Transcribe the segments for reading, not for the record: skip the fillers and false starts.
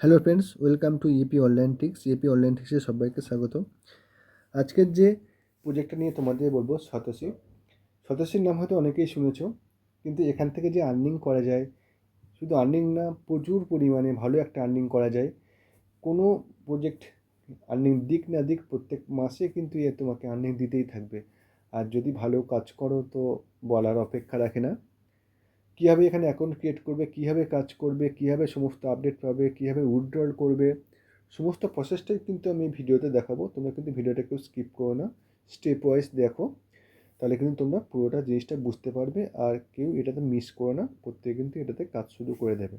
Hello friends, welcome to EP online tricks. EP online ট্রিক্সে সবাইকে স্বাগত। আজকের যে প্রজেক্টটা নিয়ে তোমাদের বলবো শতসী। শতসীর নাম হয়তো অনেকেই শুনেছো, কিন্তু এখান থেকে যে আর্নিং করা যায়, শুধু আর্নিং না, প্রচুর পরিমাণে ভালো একটা আর্নিং করা যায়। কোনো প্রজেক্ট আর্নিং দিক না দিক, প্রত্যেক মাসে কিন্তু এ তোমাকে আর্নিং দিতেই থাকবে। আর যদি ভালো কাজ করো তো বলার অপেক্ষা রাখে না। কীভাবে এখানে অ্যাকাউন্ট ক্রিয়েট করবে, কীভাবে কাজ করবে, কীভাবে সমস্ত আপডেট পাবে, কীভাবে উইথড্রল করবে, সমস্ত প্রসেসটাই কিন্তু আমি ভিডিওতে দেখাবো। তোমরা কিন্তু ভিডিওটা কেউ স্কিপ করো না, স্টেপ ওয়াইজ দেখো, তাহলে কিন্তু তোমরা পুরোটা জিনিসটা বুঝতে পারবে। আর কেউ এটাতে মিস করো না, প্রত্যেকে কিন্তু এটাতে কাজ শুরু করে দেবে।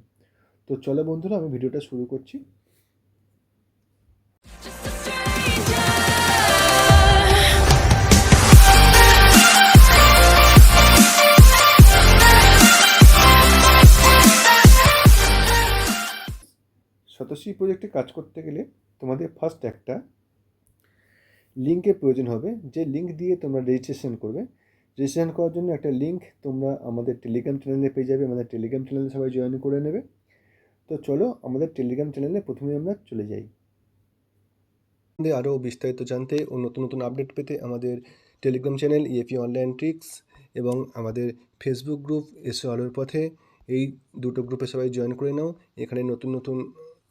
তো চলো বন্ধুরা, আমি ভিডিওটা শুরু করছি। শতসী প্রজেক্টে কাজ করতে গেলে তোমাদের ফার্স্ট একটা লিঙ্কের প্রয়োজন হবে, যে লিঙ্ক দিয়ে তোমরা রেজিস্ট্রেশন করবে। রেজিস্ট্রেশন করার জন্য একটা লিঙ্ক তোমরা আমাদের টেলিগ্রাম চ্যানেলে পেয়ে যাবে। আমাদের টেলিগ্রাম চ্যানেলে সবাই জয়েন করে নেবে। তো চলো আমাদের টেলিগ্রাম চ্যানেলে প্রথমে আমরা চলে যাই। আমাদের আরও বিস্তারিত জানতে ও নতুন নতুন আপডেট পেতে আমাদের Telegram channel EAP online tricks এবং আমাদের ফেসবুক গ্রুপ এসো আলোর পথে, এই দুটো গ্রুপে সবাই জয়েন করে নাও। এখানে নতুন নতুন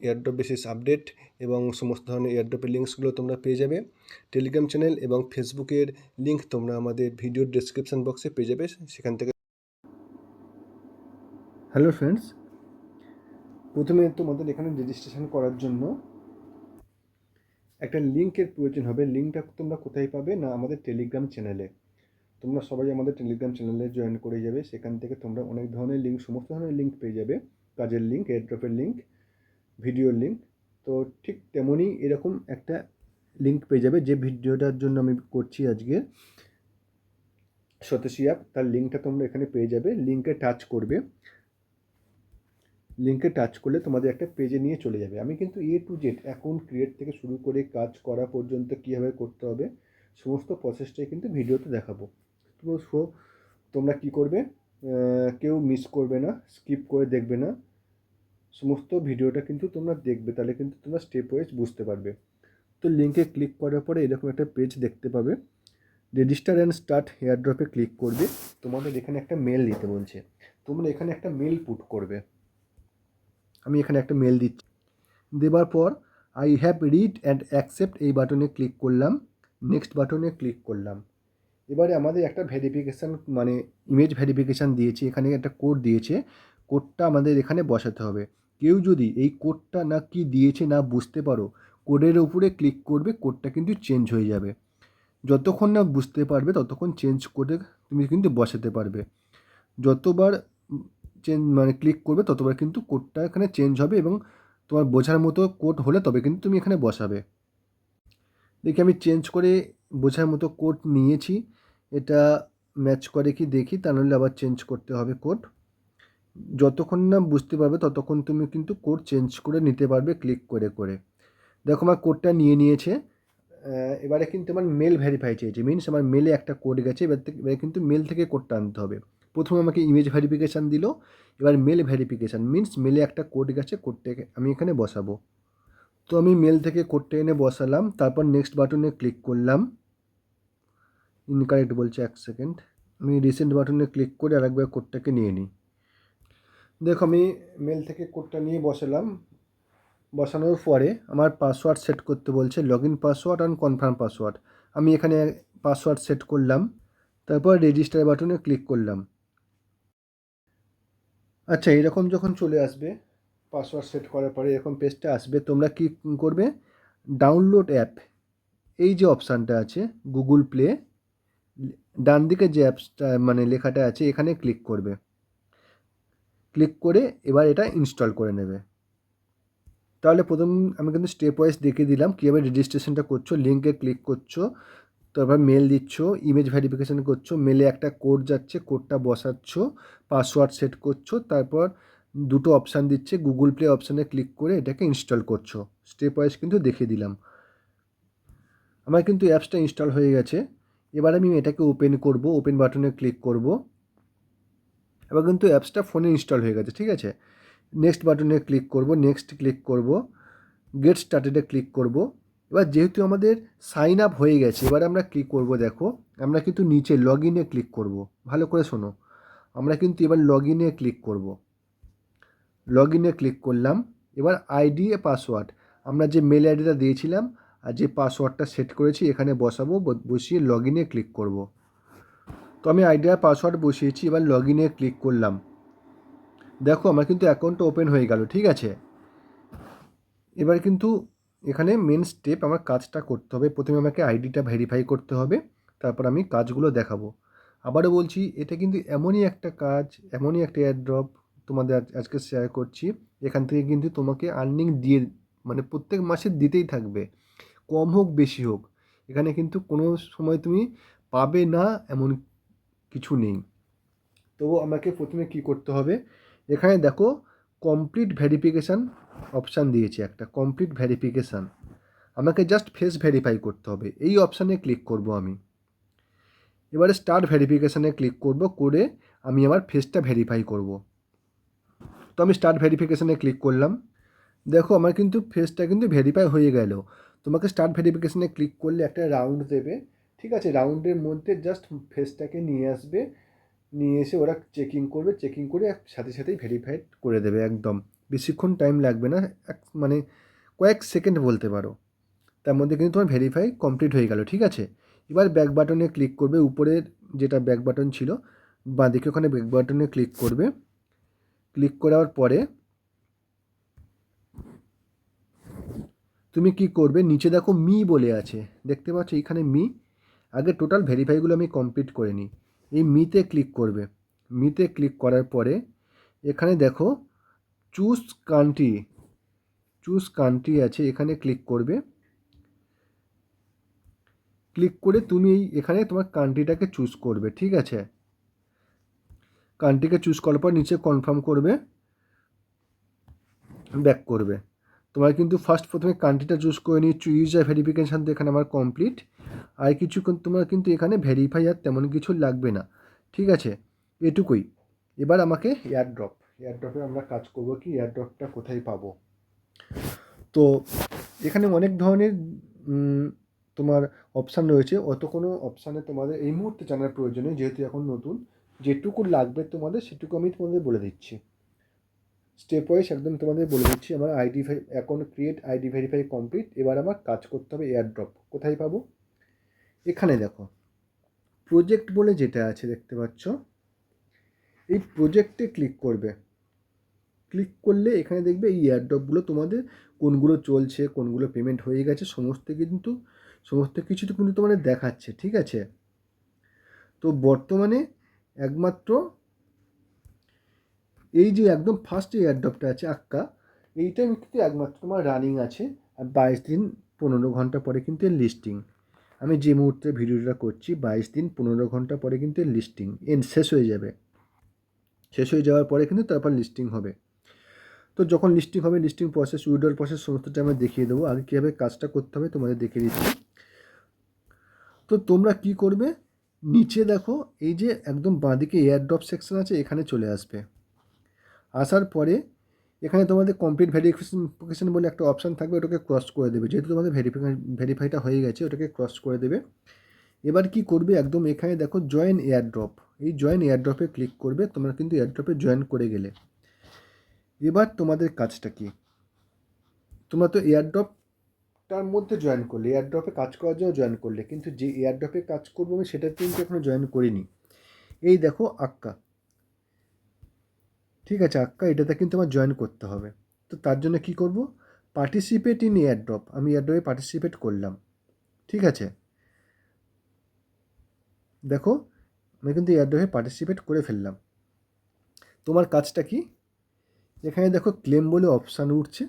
এয়ারড্রপ বেসিস আপডেট এবং সমস্ত ধরনের এয়ারড্রপের লিঙ্কসগুলো তোমরা পেয়ে যাবে। টেলিগ্রাম চ্যানেল এবং ফেসবুকের লিঙ্ক তোমরা আমাদের ভিডিওর ডেসক্রিপশন বক্সে পেয়ে যাবে, সেখান থেকে। হ্যালো ফ্রেন্ডস, প্রথমে তোমাদের এখানে রেজিস্ট্রেশন করার জন্য একটা লিঙ্কের প্রয়োজন হবে। লিঙ্কটা তোমরা কোথায় পাবে না, আমাদের টেলিগ্রাম চ্যানেলে। তোমরা সবাই আমাদের টেলিগ্রাম চ্যানেলে জয়েন করে যাবে। সেখান থেকে তোমরা অনেক ধরনের লিঙ্ক, সমস্ত ধরনের লিঙ্ক পেয়ে যাবে। কাজের লিঙ্ক, এয়ারড্রপের লিঙ্ক, ভিডিওর লিঙ্ক। তো ঠিক তেমনই এরকম একটা লিঙ্ক পেয়ে যাবে, যে ভিডিওটার জন্য আমি করছি আজকে শতসী অ্যাপ, তার লিঙ্কটা তোমরা এখানে পেয়ে যাবে। লিঙ্কে টাচ করবে, লিঙ্কে টাচ করলে তোমাদের একটা পেজে নিয়ে চলে যাবে। আমি কিন্তু এ টু জেড অ্যাকাউন্ট ক্রিয়েট থেকে শুরু করে কাজ করা পর্যন্ত কীভাবে করতে হবে সমস্ত প্রসেসটাই কিন্তু ভিডিওতে দেখাবো। তো তোমরা কি করবে, কেউ মিস করবে না, স্কিপ করে দেখবে না, সমস্ত ভিডিওটা কিন্তু তোমরা দেখবে, তাহলে কিন্তু তোমরা স্টেপ ওয়াইজ বুঝতে পারবে। তো লিঙ্কে ক্লিক করার পরে এরকম একটা পেজ দেখতে পাবে। রেজিস্টার অ্যান্ড স্টার্ট এয়ারড্রপে ক্লিক করবে। তোমাদের এখানে একটা মেল দিতে বলছে, তোমরা এখানে একটা মেল পুট করবে। আমি এখানে একটা মেল দিচ্ছি। দেবার পর I have read and accept এই বাটনে ক্লিক করলাম, নেক্সট বাটনে ক্লিক করলাম। এবারে আমাদের একটা ভেরিফিকেশান, মানে ইমেজ ভেরিফিকেশান দিয়েছে, এখানে একটা কোড দিয়েছে, কোডটা আমাদের এখানে বসাতে হবে। কেউ যদি এই কোডটা না কি দিয়েছে না বুঝতে পারো, কোডের উপরে ক্লিক করবে, কোডটা কিন্তু চেঞ্জ হয়ে যাবে। যতক্ষণ না বুঝতে পারবে ততক্ষণ চেঞ্জ করে তুমি কিন্তু বসাতে পারবে। যতবার ক্লিক করবে ততবার কিন্তু কোডটা এখানে চেঞ্জ হবে, এবং তোমার বোঝার মতো কোড হলে তবে কিন্তু তুমি এখানে বসাবে। দেখি আমি চেঞ্জ করে বোঝার মতো কোড নিয়েছি, এটা ম্যাচ করে কি দেখি, তা নাহলে আবার চেঞ্জ করতে হবে কোড। যতক্ষণ না বুঝতে পারবে ততক্ষণ তুমি কিন্তু কোড চেঞ্জ করে নিতে পারবে ক্লিক করে করে। দেখো আমার কোডটা নিয়ে নিয়েছে। এবারে কিন্তু আমার মেল ভেরিফাই চেয়েছে, মিনস আমার মেলে একটা কোড গেছে। এবারে কিন্তু মেল থেকে কোডটা আনতে হবে। প্রথমে আমাকে ইমেজ ভেরিফিকেশান দিল, এবার মেল ভেরিফিকেশান, মিনস মেলে একটা কোড গেছে, কোডটাকে আমি এখানে বসাবো। তো আমি মেল থেকে কোডটা এনে বসালাম, তারপর নেক্সট বাটনে ক্লিক করলাম। ইনকারেক্ট বলছে, 1 সেকেন্ড। আমি রিসেন্ট বাটনে ক্লিক করে আরেকবার কোডটাকে নিয়ে নিই। দেখো আমি মেল থেকে কোডটা নিয়ে বসালাম। বসানোর পরে আমার পাসওয়ার্ড সেট করতে বলছে, log in password and confirm password. আমি এখানে পাসওয়ার্ড সেট করলাম, তারপর রেজিস্টার বাটনে ক্লিক করলাম। আচ্ছা, এরকম যখন চলে আসবে, পাসওয়ার্ড সেট করার পরে এরকম পেজটা আসবে, তোমরা কি করবে, ডাউনলোড অ্যাপ, এই যে অপশানটা আছে গুগল প্লে, ডান দিকে যে অ্যাপসটা লেখাটা আছে এখানে ক্লিক করবে। ক্লিক করে এবার এটা ইনস্টল করে নেবে। তাহলে প্রথম আমি কিন্তু স্টেপ ওয়াইজ দেখিয়ে দিলাম কীভাবে রেজিস্ট্রেশনটা করছো। লিঙ্কে ক্লিক করছো, তারপর মেল দিচ্ছ, ইমেজ ভেরিফিকেশান করছো, মেলে একটা কোড যাচ্ছে, কোডটা বসাচ্ছ, পাসওয়ার্ড সেট করছো, তারপর দুটো অপশান দিচ্ছে, গুগল প্লে অপশানে ক্লিক করে এটাকে ইনস্টল করছো। স্টেপ ওয়াইজ কিন্তু দেখিয়ে দিলাম। আমার কিন্তু অ্যাপসটা ইনস্টল হয়ে গেছে। এবার আমি এটাকে ওপেন করব, ওপেন বাটনে ক্লিক করব। এবার কিন্তু অ্যাপসটা ফোনে ইনস্টল হয়ে গেছে, ঠিক আছে। নেক্সট বাটনে ক্লিক করব, নেক্সট ক্লিক করব, গেট স্টার্টেডে ক্লিক করব। এবার যেহেতু আমাদের সাইন আপ হয়ে গেছে, এবার আমরা ক্লিক করব, দেখো আমরা কিন্তু নিচে লগ ইনে ক্লিক করব। ভালো করে শোনো, আমরা কিন্তু এবার লগ ইনে ক্লিক করব। লগ ইনে ক্লিক করলাম। এবার আইডি এ পাসওয়ার্ড, আমরা যে মেল আইডিটা দিয়েছিলাম আর যে পাসওয়ার্ডটা সেট করেছি এখানে বসাবো, বসিয়ে লগ ইনে ক্লিক করব। তো আমি আইডি আর পাসওয়ার্ড বসিয়েছি, এবার লগ ইনে ক্লিক করলাম। দেখো আমার কিন্তু অ্যাকাউন্টটা ওপেন হয়ে গেল, ঠিক আছে। এবার কিন্তু এখানে মেন স্টেপ আমার কাজটা করতে হবে। প্রথমে আমাকে আইডিটা ভেরিফাই করতে হবে, তারপর আমি কাজগুলো দেখাবো। আবারও বলছি, এটা কিন্তু এমনই একটা কাজ, এমনই একটা এয়ারড্রপ তোমাদের আজকে শেয়ার করছি। এখান থেকে কিন্তু তোমাকে আর্নিং দিয়ে, মানে প্রত্যেক মাসে দিতেই থাকবে, কম হোক বেশি হোক। এখানে কিন্তু কোনো সময় তুমি পাবে না এমন কিছু নেই। তবু আমাকে প্রথমে কি করতে হবে, এখানে দেখো কমপ্লিট ভেরিফিকেশান অপশান দিয়েছে, একটা কমপ্লিট ভেরিফিকেশান। আমাকে জাস্ট ফেস ভেরিফাই করতে হবে, এই অপশানে ক্লিক করব আমি। এবারে স্টার্ট ভেরিফিকেশানে ক্লিক করব, করে আমি আমার ফেসটা ভেরিফাই করব। তো আমি স্টার্ট ভেরিফিকেশানে ক্লিক করলাম। দেখো আমার কিন্তু ফেসটা কিন্তু ভেরিফাই হয়ে গেল। তোমাকে স্টার্ট ভেরিফিকেশানে ক্লিক করলে একটা রাউন্ড দেবে, ঠিক আছে। রাউন্ডের মধ্যে জাস্ট ফেসটাকে নিয়ে আসবে, নিয়ে এসে ওরা চেকিং করবে, চেকিং করে সাথে সাথেই ভেরিফাইড করে দেবে একদম। বেশিক্ষণ টাইম লাগবে না, মানে কয়েক সেকেন্ড বলতে পারো, তার মধ্যে কিন্তু তোমার ভেরিফাই কমপ্লিট হয়ে গেল, ঠিক আছে। এবার ব্যাক বাটনে ক্লিক করবে, উপরের যেটা ব্যাক বাটন ছিল বাঁদিকে, ওখানে ব্যাক বাটনে ক্লিক করবে। ক্লিক করার পরে তুমি কি করবে, নিচে দেখো মি বলে আছে, দেখতে পাচ্ছ এখানে মি। আগে টোটাল ভেরিফাইগুলো আমি কমপ্লিট করে নিই। এই মিতে ক্লিক করবে। মিতে ক্লিক করার পরে এখানে দেখো চুজ কান্ট্রি, চুজ কান্ট্রি আছে, এখানে ক্লিক করবে। ক্লিক করে তুমি এখানে তোমার কান্ট্রিটাকে চুজ করবে, ঠিক আছে। কান্ট্রিকে চুজ করার পর নিচে কনফার্ম করবে, ব্যাক করবে। তোমার কিন্তু প্রথমে কান্ট্রিটা চুজ করে নিচ্ছ, ইউজার ভেরিফিকেশান তো এখানে আমার কমপ্লিট। আর কিছুক্ষণ তোমার কিন্তু এখানে ভেরিফাই আর তেমন কিছু লাগবে না, ঠিক আছে, এটুকুই। এবার আমাকে এয়ারড্রপে আমরা কাজ করব, কি এয়ারড্রপটা কোথায় পাবো। তো এখানে অনেক ধরনের তোমার অপশান রয়েছে, অত কোনো অপশানে তোমাদের এই মুহূর্তে জানার প্রয়োজন নেই, যেহেতু এখন নতুন। যেটুকু লাগবে তোমাদের সেটুকু আমি তোমাদের বলে দিচ্ছি, স্টেপ ওয়াইজ একদম তোমাদের বলে দিচ্ছি। আমার account create, ID verify complete. এবার আমার কাজ করতে হবে এয়ারড্রপ কোথায় পাবো। এখানে দেখো প্রজেক্ট বলে যেটা আছে দেখতে পাচ্ছ, এই প্রজেক্টে ক্লিক করবে। ক্লিক করলে এখানে দেখবে এই এয়ারড্রপগুলো তোমাদের কোনগুলো চলছে, কোনগুলো পেমেন্ট হয়ে গেছে, সমস্ত কিছু তো কিন্তু তোমাদের দেখাচ্ছে, ঠিক আছে। তো বর্তমানে একমাত্র এই যে একদম ফার্স্ট এয়ারড্রপটা আছে আক্কা, এইটা কিন্তু একমাত্র তোমার রানিং আছে। আর 22 দিন 15 ঘন্টা পরে কিন্তু এর লিস্টিং। আমি যে মুহূর্তে ভিডিওটা করছি 22 দিন 15 ঘন্টা পরে কিন্তু এর লিস্টিং শেষ হয়ে যাবে। শেষ হয়ে যাওয়ার পরে কিন্তু তারপর লিস্টিং হবে। তো যখন লিস্টিং হবে, লিস্টিং প্রসেস, উইড্রল প্রসেস সমস্তটা আমরা দেখিয়ে দেবো। আগে কীভাবে কাজটা করতে হবে তোমাদের দেখিয়ে দিচ্ছি। তো তোমরা কি করবে, নিচে দেখো এই যে একদম বাঁদিকে এয়ারড্রপ সেকশন আছে, এখানে চলে আসবে। আসার পরে এখানে তোমাদের কমপ্লিট ভেরিফিকেশন বলে একটা অপশান থাকবে, ওটাকে ক্রস করে দেবে। যেহেতু তোমাদের ভেরিফাইটা হয়ে গেছে, ওটাকে ক্রস করে দেবে। এবার কি করবে, একদম এখানে দেখো জয়েন এয়ারড্রপ, এই জয়েন এয়ারড্রপে ক্লিক করবে। তোমরা কিন্তু এয়ারড্রপে জয়েন করে গেলে। এবার তোমাদের কাজটা কি, তোমরা তো এয়ারড্রপটার মধ্যে জয়েন করলে, এয়ারড্রপে কাজ করার জন্য জয়েন করলে, কিন্তু যে এয়ারড্রপে কাজ করবো আমি সেটা কিন্তু এখনও জয়েন করিনি। এই দেখো আক্কা, ঠিক আছে, আক্কা এটাতে কিন্তু আমার জয়েন করতে হবে। তো তার জন্য কি করব, পার্টিসিপেট ইন এয়ারড্রপ, আমি এয়ারড্রপে পার্টিসিপেট করলাম, ঠিক আছে। দেখো আমি কিন্তু এয়ারড্রপে পার্টিসিপেট করে ফেললাম। তোমার কাজটা কি, এখানে দেখো ক্লেম বলে অপশান উঠছে,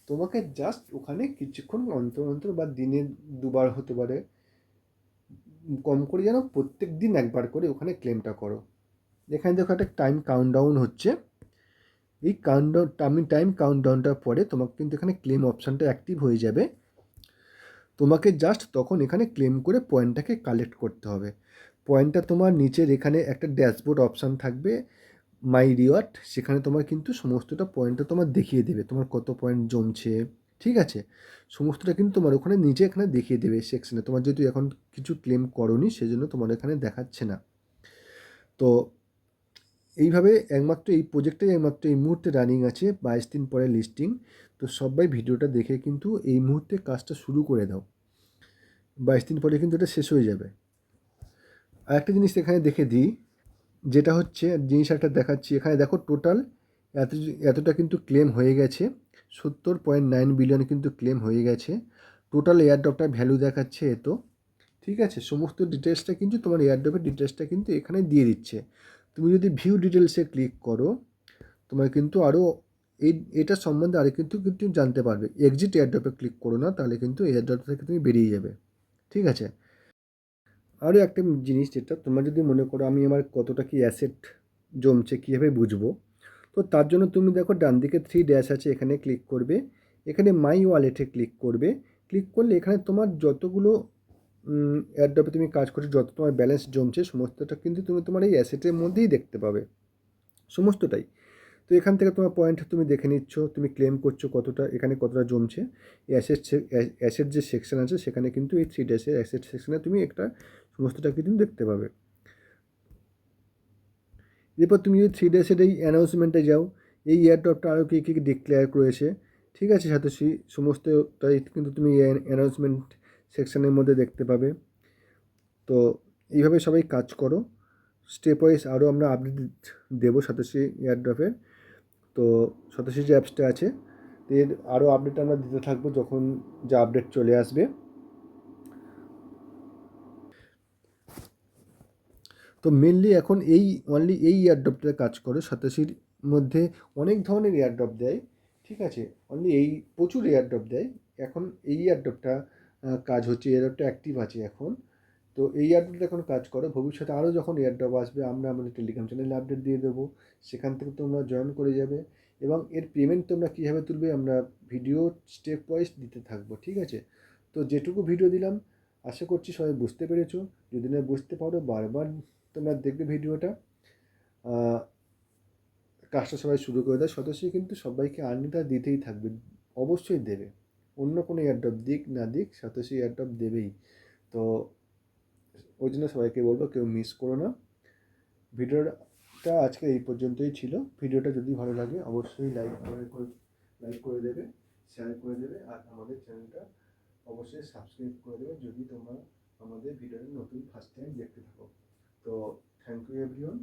তোমাকে জাস্ট ওখানে কিছুক্ষণ অন্তর অন্তর বা দিনে 2বার হতে পারে, কম করে যেন প্রত্যেক দিন একবার করে ওখানে ক্লেমটা করো। এখানে দেখো একটা টাইম কাউন্টডাউন হচ্ছে, এই টাইম কাউন্টডাউনটার পরে তোমাকে কিন্তু এখানে ক্লেম অপশানটা অ্যাক্টিভ হয়ে যাবে। তোমাকে জাস্ট তখন এখানে ক্লেম করে পয়েন্টটাকে কালেক্ট করতে হবে। পয়েন্টটা তোমার নিচের এখানে একটা ড্যাশবোর্ড অপশান থাকবে, মাই রিওয়ার্ড, সেখানে তোমার কিন্তু সমস্তটা পয়েন্টটা তোমার দেখিয়ে দেবে, তোমার কত পয়েন্ট জমছে, ঠিক আছে? সমস্তটা কিন্তু তোমার ওখানে নিচে এখানে দেখিয়ে দেবে সেকশনে। তোমার যেহেতু এখন কিছু ক্লেম করোনি সেজন্য তোমার এখানে দেখাচ্ছে না। তো এইভাবে একমাত্র এই প্রজেক্টটাই একমাত্র এই মুহূর্তে রানিং আছে, 22 দিন পরে লিস্টিং। তো সবাই ভিডিওটা দেখে কিন্তু এই মুহূর্তে কাজটা শুরু করে দাও, 22 দিন পরে কিন্তু এটা শেষ হয়ে যাবে। আর একটা জিনিস এখানে দেখে দিই, যেটা হচ্ছে জিনিস একটা দেখাচ্ছি, এখানে দেখো টোটাল এত এতটা কিন্তু ক্লেম হয়ে গেছে, 70.9 বিলিয়ন কিন্তু ক্লেম হয়ে গেছে। টোটাল এয়ারড্রপটার ভ্যালু দেখাচ্ছে এত, ঠিক আছে? সমস্ত ডিটেলসটা কিন্তু তোমার এয়ারড্রপের ডিটেলসটা কিন্তু এখানে দিয়ে দিচ্ছে। তুমি যদি ভিউ ডিটেলসে ক্লিক করো, তোমার কিন্তু আরও এটা সম্বন্ধে আরও কিন্তু কিন্তু জানতে পারবে। এক্সিট এয়ারড্রপে ক্লিক করো না, তাহলে কিন্তু এয়ারড্রপ থেকে তুমি বেরিয়ে যাবে, ঠিক আছে? আরও একটা জিনিস, যেটা তোমরা যদি মনে করো আমি আমার কতটা কি অ্যাসেট জমছে কীভাবে বুঝবো, তো তার জন্য তুমি দেখো ডান দিকে 3 ড্যাশ আছে, এখানে ক্লিক করবে, এখানে মাই ওয়ালেটে ক্লিক করবে। ক্লিক করলে এখানে তোমার যতগুলো এয়ারড্রপে তুমি কাজ করছো, যত তোমার ব্যালেন্স জমছে সমস্তটা কিন্তু তুমি তোমার এই অ্যাসেটের মধ্যেই দেখতে পাবে, সমস্তটাই। তো এখান থেকে তোমার পয়েন্ট তুমি দেখে নিচ্ছ, তুমি ক্লেম করছো কতটা, এখানে কতটা জমছে। এই অ্যাসেট যে সেকশন আছে সেখানে কিন্তু এই 3 ড্যাশের অ্যাসেট সেকশনে তুমি একটা সমস্তটা কিন্তু দেখতে পাবে। এরপর তুমি যদি 3 ড্যাশের এই অ্যানাউন্সমেন্টে যাও, এই এয়ারড্রপটা আরও কী কী ডিক্লেয়ার করেছে, ঠিক আছে সাতোশি, সমস্তটাই কিন্তু তুমি অ্যানাউন্সমেন্ট সেকশনের মধ্যে দেখতে পাবে। তো এইভাবে সবাই কাজ করো, স্টেপ ওয়াইজ আরও আমরা আপডেট দেবো সাতোশি এয়ারড্রপের। তো সাতোশি যে অ্যাপসটা আছে এর আরও আপডেট আমরা দিতে থাকবো যখন যা আপডেট চলে আসবে। তো মেনলি এখন এই অনলি এই এয়ারড্রপটা কাজ করে, সাতাশির মধ্যে অনেক ধরনের এয়ারড্রপ দেয়, ঠিক আছে? অনলি এই প্রচুর এয়ারড্রপ দেয়, এখন এই এয়ারড্রপটা কাজ হচ্ছে, এয়ারড্রপটা অ্যাক্টিভ আছে এখন। তো এই এয়ারড্রপটা এখন কাজ করো, ভবিষ্যতে আরও যখন এয়ারড্রপ আসবে আমরা আমাদের টেলিগ্রাম চ্যানেলে আপডেট দিয়ে দেবো, সেখান থেকে তোমরা জয়েন করে যাবে। এবং এর পেমেন্ট তোমরা কীভাবে তুলবে আমরা ভিডিও স্টেপ ওয়াইজ দিতে থাকবো, ঠিক আছে? তো যেটুকু ভিডিও দিলাম আশা করছি সবাই বুঝতে পেরেছো। যদি না বুঝতে পারো বারবার তোমরা দেখবে ভিডিওটা। কাজটা সবাই শুরু করে দেয়, সদস্যই কিন্তু সবাইকে আর্নিংটা দিতেই থাকবে, অবশ্যই দেবে। অন্য কোনো এয়ারড্রপ দিক না দিক সাতোশি এয়ারড্রপ দেবেই। তো ওই জন্য সবাইকে বলবো কেউ মিস করো না। ভিডিওটা আজকে এই পর্যন্তই ছিল। ভিডিওটা যদি ভালো লাগে অবশ্যই লাইক করে দেবে, শেয়ার করে দেবে, আর আমাদের চ্যানেলটা অবশ্যই সাবস্ক্রাইব করে দেবে যদি তোমরা আমাদের ভিডিওটা নতুন ফার্স্ট টাইম দেখতে থাকো। তো থ্যাংক ইউ এভরিওয়ান।